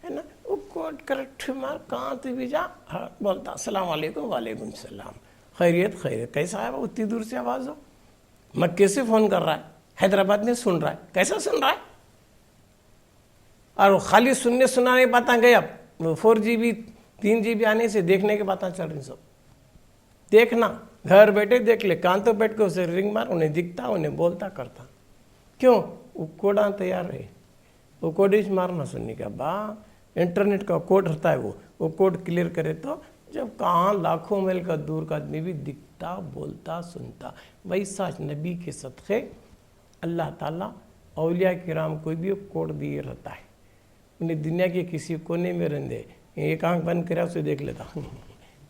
ہے نا۔ وہ کوڈ کریکٹ مار، کہاں تو بھی جا بولتا السلام علیکم، وعلیکم السلام، خیریت خیریت، کیسا ہے؟ اتنی دور سے آواز ہو، مکے سے فون کر رہا ہے، حیدرآباد میں سن رہا ہے، کیسا سن رہا ہے؟ اور وہ خالی سننے سنانے کی باتیں گئے، اب 4 GB 3 GB آنے سے دیکھنے کی باتیں چل رہی، سب دیکھنا، گھر بیٹھے دیکھ لے، کان تو بیٹھ کے اسے رنگ مار، انہیں دکھتا، انہیں بولتا کرتا، کیوں؟ وہ کوڈا تیار ہے، وہ کوڈش مارنا سننے کا، انٹرنیٹ کا کوڈ رہتا ہے، وہ کوڈ کلیئر کرے تو جب کہاں لاکھوں میل کا دور کا آدمی بھی دکھتا، بولتا، سنتا۔ ویسا نبی کے صدقے اللہ تعالیٰ اولیاء کرام کو بھی کوڈ دیے رہتا ہے، انہیں دنیا کے کسی کونے میں رہندے، ایک آنکھ بند کرے اسے دیکھ لیتا،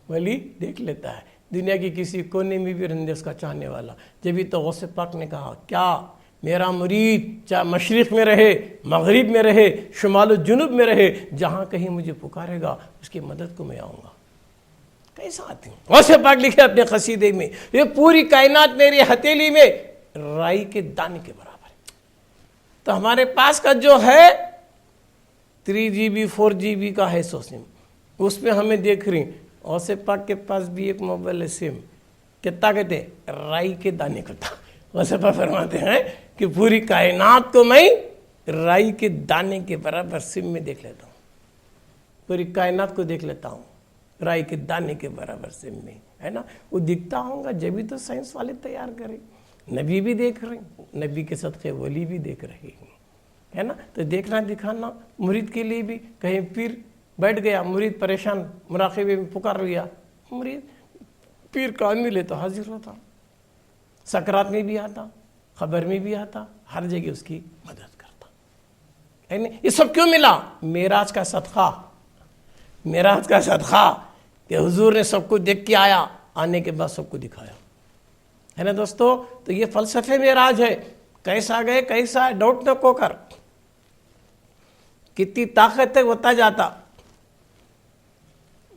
ولی دیکھ لیتا ہے، دنیا کی کسی کونے میں بھی رہندے اس کا چاہنے والا۔ جبھی تو غوث پاک نے کہا، کیا میرا مرید چاہے مشرق میں رہے، مغرب میں رہے، شمال و جنوب میں رہے، جہاں کہیں مجھے پکارے گا اس کی مدد کو میں آؤں گا۔ کیسا آتی ہوں؟ غوث پاک لکھے اپنے قصیدے میں، یہ پوری کائنات میری ہتھیلی میں رائی کے دانے کے برابر ہے۔ تو ہمارے پاس کا جو ہے 3 GB 4 GB کا ہے سم، اس میں ہمیں دیکھ رہی، غوث پاک کے پاس بھی ایک موبائل ہے سم، کتنا کہتے ہیں؟ رائی کے دانے کا۔ غوث پاک فرماتے ہیں کہ پوری کائنات کو میں رائی کے دانے کے برابر سم میں دیکھ لیتا ہوں، پوری کائنات کو دیکھ لیتا ہوں رائی کے دانے کے برابر سم میں، ہے نا۔ وہ دکھتا ہوں گا جبھی تو سائنس والے تیار کریں، نبی بھی دیکھ رہے ہیں، نبی کے صدقے ولی بھی دیکھ رہے ہیں، ہے نا۔ تو دیکھنا دکھانا مرید کے لیے بھی، کہیں پیر بیٹھ گیا، مرید پریشان مراقبے میں پکار لیا، مرید پیر کان میں لے تو حاضر ہوتا، سکرات میں بھی آتا، خبر میں بھی آتا، ہر جگہ اس کی مدد کرتا۔ یہ سب کیوں ملا؟ معراج کا صدقہ، معراج کا صدقہ کہ حضور نے سب کو دیکھ کے آیا، آنے کے بعد سب کو دکھایا، ہے نا دوستو۔ تو یہ فلسفے معراج ہے، کیسا گئے کیسا ہے ڈاؤٹ نہ کو کر، کتنی طاقت ہے ہوتا جاتا۔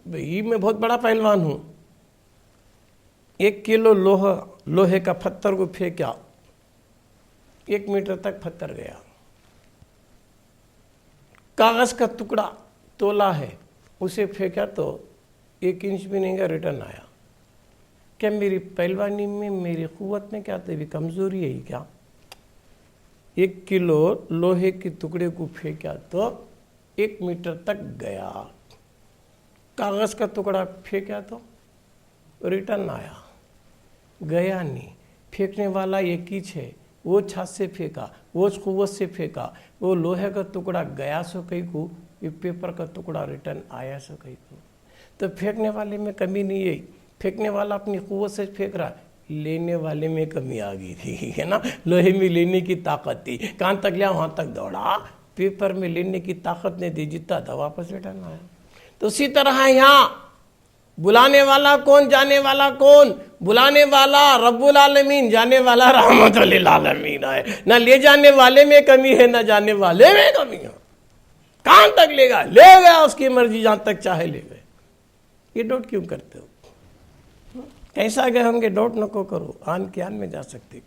بھئی میں بہت بڑا پہلوان ہوں، 1 کلو لوہے کا پتھر کو پھینکا، 1 میٹر تک پتھر گیا، کاغذ کا ٹکڑا تولا ہے، اسے پھینکا تو 1 انچ بھی نہیں گیا، ریٹرن آیا۔ کیا میری پہلوانی میں، میری قوت میں کیا تھی کمزوری ہے کیا؟ 1 کلو لوہے کے ٹکڑے کو پھینکا تو 1 میٹر تک گیا، کاغذ کا ٹکڑا پھینکا تو ریٹرن آیا، گیا نہیں۔ پھینکنے والا ایک ہی ہے، وہ چھت سے پھینکا، وہ قوت سے پھینکا، وہ لوہے کا ٹکڑا گیا سو کہیں کو، یہ پیپر کا ٹکڑا ریٹرن آیا سو کہیں کو۔ تو پھینکنے والے میں کمی نہیں ہے، پھینکنے والا اپنی قوت سے پھینک رہا، لینے والے میں کمی آ گئی تھی، ہے نا۔ لوہے میں لینے کی طاقت تھی، کہاں تک لیا وہاں تک دوڑا، پیپر میں لینے کی طاقت نہیں دی، جتنا تھا واپس ریٹرن آیا۔ تو اسی طرح یہاں بلانے والا کون، جانے والا کون؟ بلانے والا رب العالمین، جانے والا رحمت للعالمین ہے۔ نہ لے جانے والے میں کمی ہے، نہ جانے والے میں کمی ہے۔ کہاں تک لے گا؟ لے گیا اس کی مرضی، جہاں تک چاہے لے گئے۔ یہ ڈاؤٹ کیوں کرتے ہو؟ کیسا گئے ہوں گے ڈاؤٹ نہ کو کرو، آن کے آن میں جا سکتے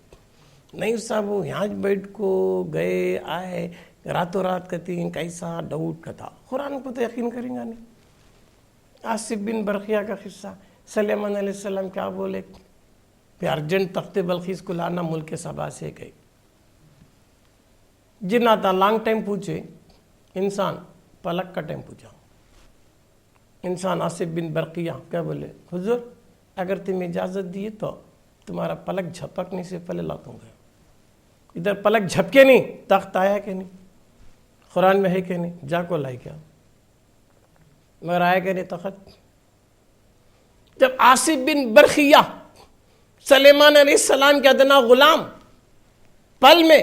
نہیں صاحب، وہ یہاں بیٹھ کو گئے آئے راتوں رات کہتی ہیں، کیسا ڈاؤٹ کا تھا۔ قرآن کو تو یقین کریں گا نہیں۔ آصف بن برقیہ کا قصہ، سلیمان علیہ السلام کیا بولے کہ ارجنٹ تخت بلخیس کو لانا، ملک سبا سے گئے، جن آتا لانگ ٹائم پوچھے، انسان پلک کا ٹائم پوچھا۔ انسان آصف بن برقیہ کیا بولے، حضور اگر تمہیں اجازت دیے تو تمہارا پلک جھپکنے سے پہلے لا دوں گا۔ ادھر پلک جھپکے نہیں، تخت آیا کہ نہیں، قرآن میں ہے کہ نہیں، جا کو لائے کیا، مگر آیا کہ نہیں تخت۔ جب آصف بن برقیہ سلیمان علیہ السلام کے ادنا غلام، پل میں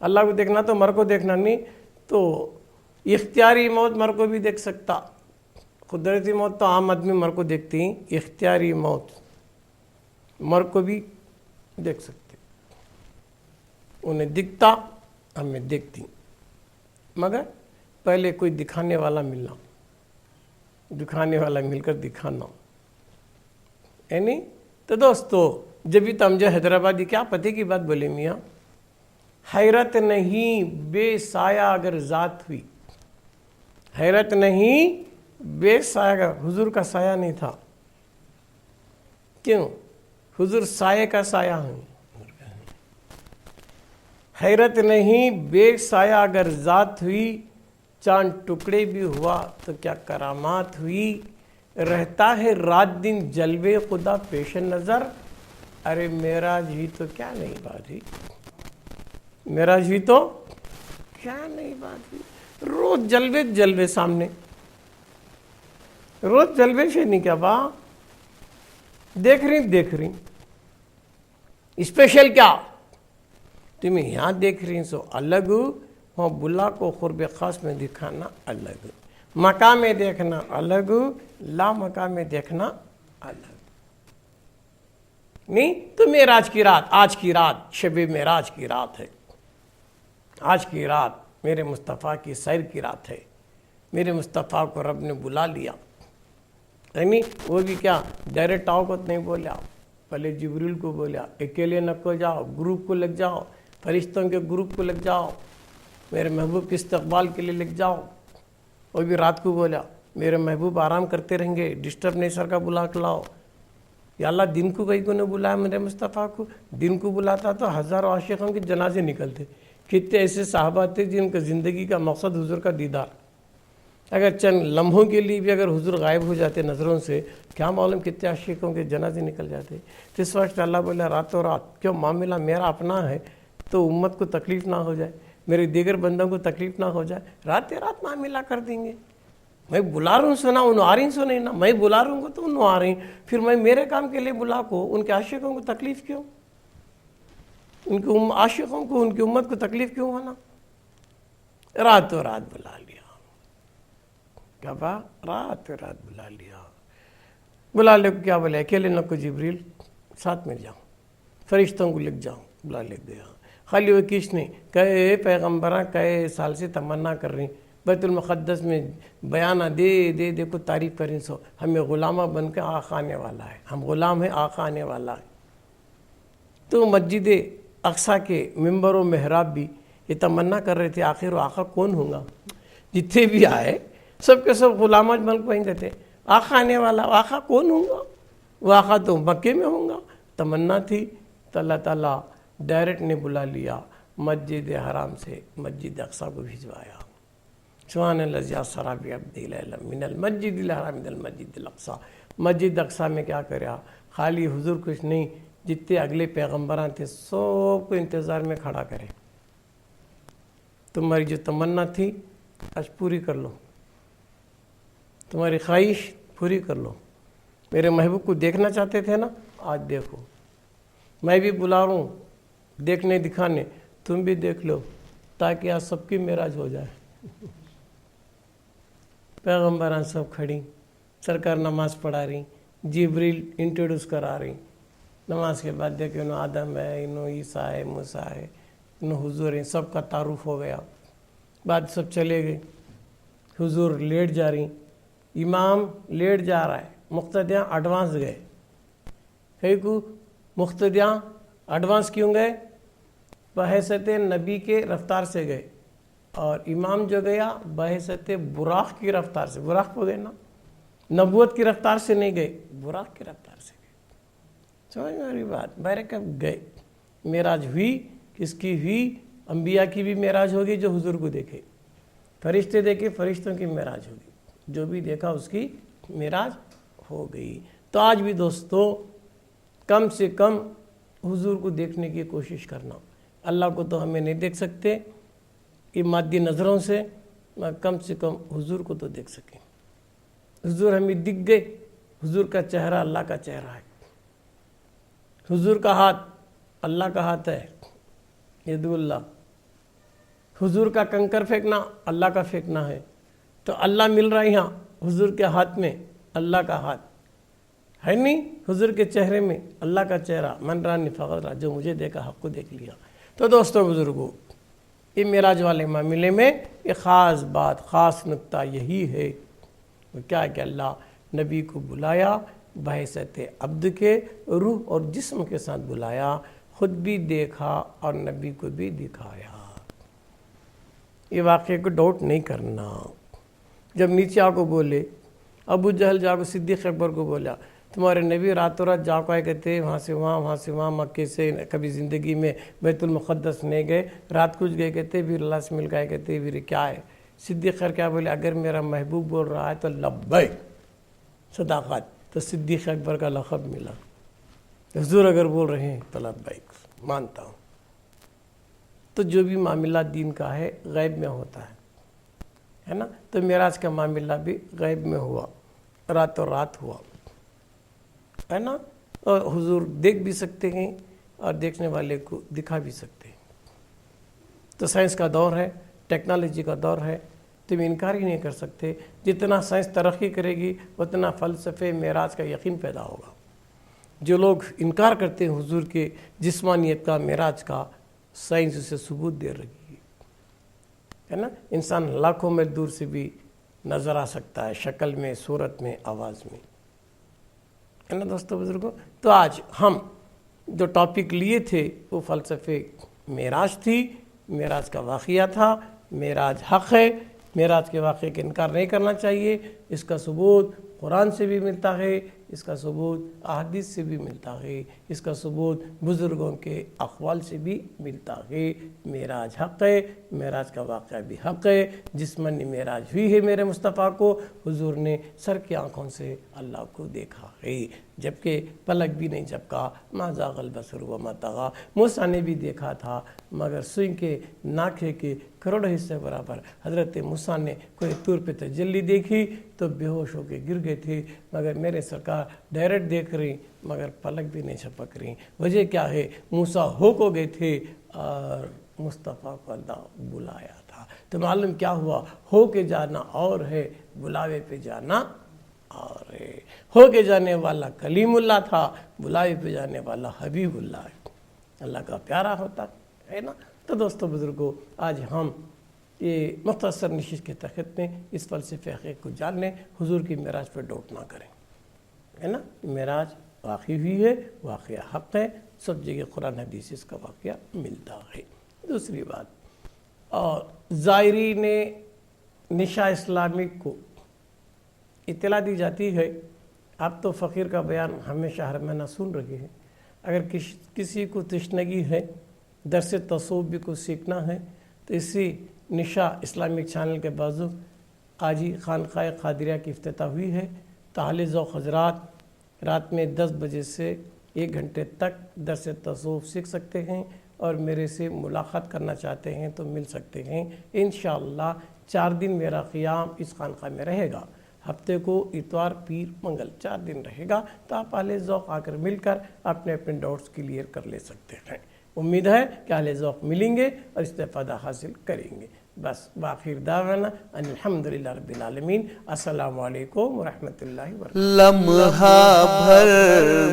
اللہ کو دیکھنا تو مر کو دیکھنا نہیں. تو اختیاری موت مر کو بھی دیکھ سکتا. قدرتی موت تو عام آدمی مر کو دیکھتی ہیں, اختیاری موت مر کو بھی دیکھ سکتے. انہیں دکھتا, ہمیں دیکھتی, مگر پہلے کوئی دکھانے والا ملنا, دکھانے والا مل کر دکھانا. یعنی تو دوستو جب بھی تم جو حیدرآبادی کیا پتے کی بات بولے میاں, حیرت نہیں بے سایہ اگر ذات ہوئی, حیرت نہیں بے سایہ, حضور کا سایہ نہیں تھا. کیوں؟ حضور سایہ کا سایہ ہیں. حیرت نہیں بے سایہ اگر ذات ہوئی, چاند ٹکڑے بھی ہوا تو کیا کرامات ہوئی. رہتا ہے رات دن جلوے خدا پیش نظر, ارے معراج ہی تو کیا نہیں بات ہوئی, معراج ہی تو کیا نہیں بات ہوئی. روز جلوے جلوے سامنے, روز جلوے سے نہیں کیا با دیکھ رہی اسپیشل کیا تمہیں یہاں دیکھ رہی سو الگ, وہاں بلا کو قرب خاص میں دکھانا الگ, مقام میں دیکھنا الگ, لا مقام میں دیکھنا الگ. نہیں تو معراج کی رات, آج کی رات شب معراج کی رات ہے. آج کی رات میرے مصطفیٰ کی سیر کی رات ہے. میرے مصطفیٰ کو رب نے بلا لیا. یعنی وہ بھی کیا ڈائریکٹ آؤ کو نہیں بولیا, پہلے جبریل کو بولیا اکیلے نہ کو جاؤ, گروپ کو لگ جاؤ, فرشتوں کے گروپ کو لگ جاؤ, میرے محبوب کے استقبال کے لیے لگ جاؤ. وہ بھی رات کو بولا میرے محبوب آرام کرتے رہیں گے, ڈسٹرب نہیں سر کا بلا کے لاؤ. یا اللہ دن کو کہیں کو نے بلایا میرے مصطفیٰ کو, دن کو بلاتا تو ہزاروں عاشقوں کے جنازے نکلتے. کتنے ایسے صحابہ تھے جن کا زندگی کا مقصد حضور کا دیدار, اگر چند لمحوں کے لیے بھی اگر حضور غائب ہو جاتے نظروں سے, کیا معلوم کتنے عاشقوں کے جنازے نکل جاتے. تو اس وقت اللہ بولا راتوں رات, کیوں معاملہ میرا اپنا ہے تو امت کو تکلیف نہ ہو جائے, میرے دیگر بندوں کو تکلیف نہ ہو جائے, رات رات معاملہ کر دیں گے. میں بلا رہا ہوں سو نہ انہوں آ رہی سو نہیں نا, میں بلا رہا ہوں تو انہوں آ رہی, پھر میں میرے کام کے لیے بلا کو ان کے عاشقوں کو تکلیف کیوں, ان کے عاشقوں کو ان کی امت کو تکلیف کیوں ہونا. راتوں رات بلا لیا, کیا با رات رات بلا لیا. بلا لے کو کیا بولے اکیلے نہ کو جبریل ساتھ میں جاؤں, فرشتوں کو لگ جاؤں, بلا لے گیا. خالی وہ کس نے کہے پیغمبراں کہے سال سے تمنا کر رہی بیت المقدس میں بیانہ دے دیکھو تعریف کریں سو, ہمیں غلامہ بن کے آقا آنے والا ہے, ہم غلام ہیں آقا آنے والا ہے. تو مسجد اقصیٰ کے ممبر و محراب بھی یہ تمنا کر رہے تھے آخر وہ آقا کون ہوں گا. جتنے بھی آئے سب کے سب غلامات بن کو کہیں تھے آقا آنے والا, آقا کون ہوں گا, وہ آقا تو مکے میں ہوں گا. تمنا تھی تو اللہ تعالیٰ ڈائریکٹ نے بلا لیا, مسجد حرام سے مسجد اقصیٰ کو بھجوایا. سبحان الذی اسری بعبدہ لیلا من المسجد الحرام الى المسجد الاقصیٰ. مسجد اقصیٰ میں کیا کریا, خالی حضور کچھ نہیں, جتنے اگلے پیغمبران تھے سب کو انتظار میں کھڑا کرے. تمہاری جو تمنا تھی آج پوری کر لو, تمہاری خواہش پوری کر لو. میرے محبوب کو دیکھنا چاہتے تھے نا, آج دیکھو. میں بھی بلا رہا ہوں دیکھنے دکھانے, تم بھی دیکھ لو تاکہ آج سب کی معراج ہو جائے. پیغمبران سب کھڑی, سرکار نماز پڑھا رہی, جبریل انٹروڈیوس کرا رہی. نماز کے بعد دیکھو انہوں آدم ہے, انہوں عیسیٰ ہے, موسیٰ ہے, انہوں حضور ہیں, سب کا تعارف ہو گیا. بعد سب چلے گئے, حضور لیٹ جا رہی, امام لیٹ جا رہا ہے, مقتدیاں ایڈوانس گئے. کئی کو مقتدیاں ایڈوانس کیوں گئے, بحیثیت نبی کے رفتار سے گئے, اور امام جو گیا بحیثیت براق کی رفتار سے. براق کو گئے نا, نبوت کی رفتار سے نہیں گئے, براق کی رفتار سے گئے. سمجھ میں میری بات, بہرے کب گئے. معراج ہوئی, کس کی ہوئی, انبیاء کی بھی معراج ہوگی جو حضور کو دیکھے, فرشتے دیکھے فرشتوں کی معراج ہوگی, جو بھی دیکھا اس کی معراج ہو گئی. تو آج بھی دوستو کم سے کم حضور کو دیکھنے کی کوشش کرنا. اللہ کو تو ہمیں نہیں دیکھ سکتے کہ مادی نظروں سے, کم حضور کو تو دیکھ سکیں. حضور ہمیں دکھ گئے, حضور کا چہرہ اللہ کا چہرہ ہے, حضور کا ہاتھ اللہ کا ہاتھ ہے, ید اللہ حضور کا کنکر پھینکنا اللہ کا پھینکنا ہے، تو اللہ مل رہا ہے یہاں حضور کے ہاتھ میں، اللہ کا ہاتھ ہے نہیں، حضور کے چہرے میں اللہ کا چہرہ، من رانی فقط را، جو مجھے دیکھا حق کو دیکھ لیا۔ تو دوستوں بزرگوں، یہ معراج والے معاملے میں ایک خاص بات، خاص نقطہ یہی ہے، وہ کیا ہے کہ اللہ نبی کو بلایا، بحیثیت عبد کے، روح اور جسم کے ساتھ بلایا، خود بھی دیکھا اور نبی کو بھی دکھایا۔ یہ واقعے کو ڈاؤٹ نہیں کرنا۔ جب نیچے آ کو بولے، ابو جہل جا کو صدیق اکبر کو بولا، تمہارے نبی راتوں رات جا کو آئے کہتے وہاں سے وہاں مکے سے کبھی زندگی میں بیت المقدس نہیں گئے، رات کچھ گئے کہتے پھر اللہ سے مل گئے کہتے پھر کیا ہے؟ صدیق خیر کیا بولے، اگر میرا محبوب بول رہا ہے تو لبیک، صداقت، تو صدیق اکبر کا لقب ملا۔ حضور اگر بول رہے ہیں تو لبیک، مانتا ہوں۔ تو جو بھی معاملہ دین کا ہے غیب میں ہوتا ہے نا، تو معراج کا معاملہ بھی غیب میں ہوا، راتوں رات ہوا ہے نا، اور حضور دیکھ بھی سکتے ہیں اور دیکھنے والے کو دکھا بھی سکتے ہیں۔ تو سائنس کا دور ہے، ٹیکنالوجی کا دور ہے، تم انکار ہی نہیں کر سکتے۔ جتنا سائنس ترقی کرے گی اتنا فلسفے معراج کا یقین پیدا ہوگا۔ جو لوگ انکار کرتے ہیں حضور کے جسمانیت کا، معراج کا، سائنس اسے ثبوت دے رہی ہے نا۔ انسان لاکھوں میل دور سے بھی نظر آ سکتا ہے، شکل میں، صورت میں، آواز میں، ہے نا دوستو بزرگوں۔ تو آج ہم جو ٹاپک لیے تھے وہ فلسفے معراج تھی، معراج کا واقعہ تھا۔ معراج حق ہے، معراج کے واقعے کا انکار نہیں کرنا چاہیے۔ اس کا ثبوت قرآن سے بھی ملتا ہے، اس کا ثبوت احادیث سے بھی ملتا ہے، اس کا ثبوت بزرگوں کے اقوال سے بھی ملتا ہے۔ معراج حق ہے، معراج کا واقعہ بھی حق ہے۔ جسمانی معراج ہوئی ہے میرے مصطفیٰ کو، حضور نے سر کی آنکھوں سے اللہ کو دیکھا ہے، جبکہ پلک بھی نہیں جھپکا۔ ما زاغ البصر وما طغی، موسیٰ نے بھی دیکھا تھا مگر سوئی کے ناکھے کے کروڑوں حصے برابر۔ حضرت موسیٰ نے کوئی طور پہ تجلی دیکھی تو بے ہوش ہو کے گر گئے تھے، مگر میرے سرکار ڈائریکٹ دیکھ رہی مگر پلک بھی نہیں چھپک رہی۔ وجہ کیا ہے؟ موسیٰ ہو کو گئے تھے اور مصطفیٰ کو اللہ بلایا تھا۔ تو معلوم کیا ہوا؟ ہو کے جانا اور ہے، بلاوے پہ جانا اور ہے۔ ہو کے جانے والا کلیم اللہ تھا، بلاوے پہ جانے والا حبیب اللہ ہے، اللہ کا پیارا ہوتا ہے نا۔ تو دوستو بزرگوں، آج ہم یہ مختصر نشست کے تحت میں اس فلسفے حقیقت کو جان لیں، حضور کی معراج پر ڈاؤٹ نہ کریں، ہے نا۔ معراج واقعی ہوئی ہے، واقعہ حق ہے، سب جگہ قرآن حدیث اس کا واقعہ ملتا ہے۔ دوسری بات، اور زائرین نشا اسلامک کو اطلاع دی جاتی ہے، آپ تو فقیر کا بیان ہمیشہ ہر مہینہ سن رہے ہیں، اگر کسی کو تشنگی ہے، درس تصوف بھی کو سیکھنا ہے، تو اسی نشا اسلامک چینل کے بازو آج ہی خانقاہ قادریہ کی افتتاح ہوئی ہے۔ تو اہل ذوق حضرات رات میں 10 بجے سے 1 گھنٹے تک درس تصوف سیکھ سکتے ہیں، اور میرے سے ملاقات کرنا چاہتے ہیں تو مل سکتے ہیں۔ انشاءاللہ 4 دن میرا قیام اس خانقاہ میں رہے گا، ہفتے کو اتوار پیر منگل 4 دن رہے گا، تو آپ اہل ذوق آ کر مل کر اپنے ڈاؤٹس کلیئر کر لے سکتے ہیں۔ امید ہے کہ اہل ذوق ملیں گے اور استفادہ حاصل کریں گے۔ بس بآخر دعوانا ان الحمدللہ رب العالمین۔ السلام علیکم ورحمۃ اللہ وبرکاتہ۔ لمحہ بھر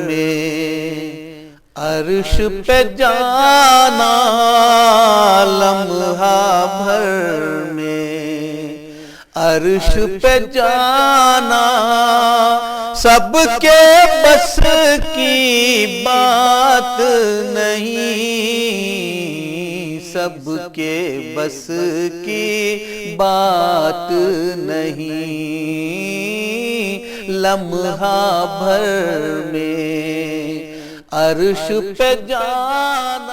میں عرش پہ جانا، لمحہ بھر میں عرش پہ جانا، سب کے بس کی بات نہیں، سب کے بس کی بات نہیں، لمحہ بھر میں عرش پہ جانا۔